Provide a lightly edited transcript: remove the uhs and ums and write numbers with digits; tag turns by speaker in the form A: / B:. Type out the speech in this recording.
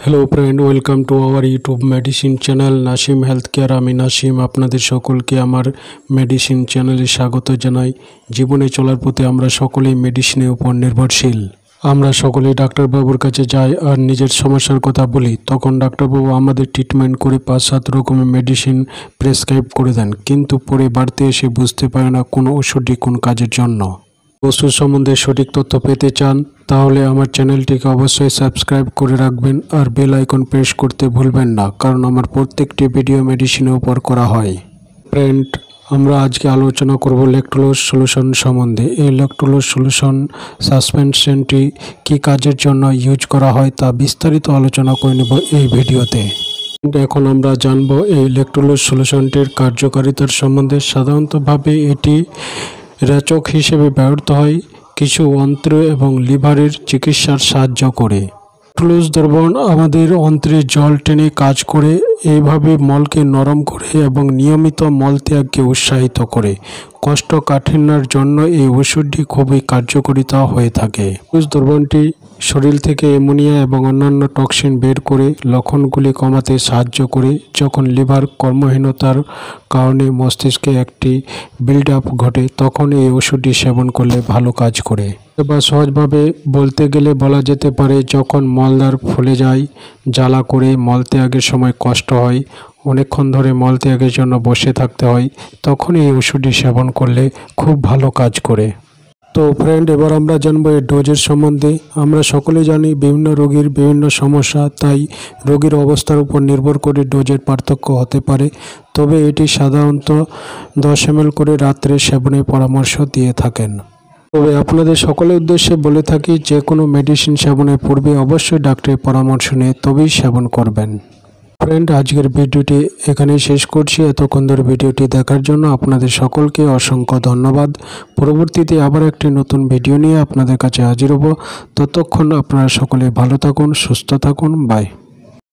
A: Hello friend, welcome to our YouTube medicine channel Nasim health care. আমি নাসিম আপনাদের সকলকে আমার মেডিসিন চ্যানেলে স্বাগত জানাই। জীবনে চলার পথে আমরা সকলেই মেডিসিনের উপর নির্ভরশীল। আমরা সকলেই ডাক্তারবাবুর কাছে যাই আর নিজের সমস্যার কথা বলি, তখন ডাক্তারবাবু আমাদের ট্রিটমেন্ট করে 5-7 রকমের মেডিসিন প্রেসক্রাইব করে দেন, কিন্তু পরে বাড়িতে এসে বুঝতে পারে না কোন ওষুধই কোন কাজের জন্য। ওষুধ সম্বন্ধে সঠিক তথ্য পেতে চান তাহলে আমার চ্যানেলটিকে অবশ্যই সাবস্ক্রাইব করে রাখবেন আর বেল আইকন প্রেস করতে ভুলবেন না, কারণ আমার প্রত্যেকটি ভিডিও মেডিসিনের উপর করা হয়। ফ্রেন্ড, আমরা আজকে আলোচনা করব ল্যাকটোলোজ সলিউশন সম্বন্ধে। এই ল্যাকটোলোজ সলিউশন সাসপেনশনটি কী কাজের জন্য ইউজ করা হয় তা বিস্তারিত আলোচনা করে নেব এই ভিডিওতে। এখন আমরা জানব এই ল্যাকটোলোজ সলিউশনটির কার্যকারিতার সম্বন্ধে। সাধারণতভাবে এটি রেচক হিসেবে ব্যবহৃত হয় কিছু অন্ত্র এবং লিভারের চিকিৎসার সাহায্য করে। ল্যাকটোলোজ দ্রবণ আমাদের অন্ত্রে জল টেনে কাজ করে, এইভাবে মলকে নরম করে এবং নিয়মিত মলত্যাগকে উৎসাহিত করে। কোষ্ঠকাঠিন্যের জন্য এই ওষুধটি খুবই কার্যকারিতা হয়ে থাকে। ল্যাকটোলোজ দ্রবণটি শরীর থেকে অ্যামোনিয়া এবং অন্যান্য টক্সিন বের করে লক্ষণগুলি কমাতে সাহায্য করে। যখন লিভার কর্মহীনতার কারণে মস্তিষ্কে একটি বিল্ড আপ ঘটে, তখন এই ওষুধটি সেবন করলে ভালো কাজ করে। বা সহজভাবে বলতে গেলে বলা যেতে পারে, যখন মলদ্বার ফুলে যায়, জ্বালা করে, মলত্যাগের সময় কষ্ট হয়, অনেকক্ষণ ধরে মলত্যাগের জন্য বসে থাকতে হয়, তখন এই ওষুধটি সেবন করলে খুব ভালো কাজ করে। তো ফ্রেন্ড, এবার আমরা জানবো এর ডোজের সম্বন্ধে। আমরা সকলে জানি বিভিন্ন রোগীর বিভিন্ন সমস্যা, তাই রোগীর অবস্থার উপর নির্ভর করে ডোজের পার্থক্য হতে পারে। তবে এটি সাধারণত 10 ml করে রাত্রে সেবনের পরামর্শ দিয়ে থাকেন। তবে আপনাদের সকলের উদ্দেশ্যে বলে থাকি, যে কোনো মেডিসিন সেবনের পূর্বে অবশ্যই ডাক্তারের পরামর্শ নিয়ে তবেই সেবন করবেন। ফ্রেন্ড, আজকের ভিডিওটি এখানেই শেষ করছি। এতক্ষণ ধরে ভিডিওটি দেখার জন্য আপনাদের সকলকে অসংখ্য ধন্যবাদ। পরবর্তীতে আবার একটি নতুন ভিডিও নিয়ে আপনাদের কাছে হাজির হব। ততক্ষণ আপনারা সকলে ভালো থাকুন, সুস্থ থাকুন। বাই।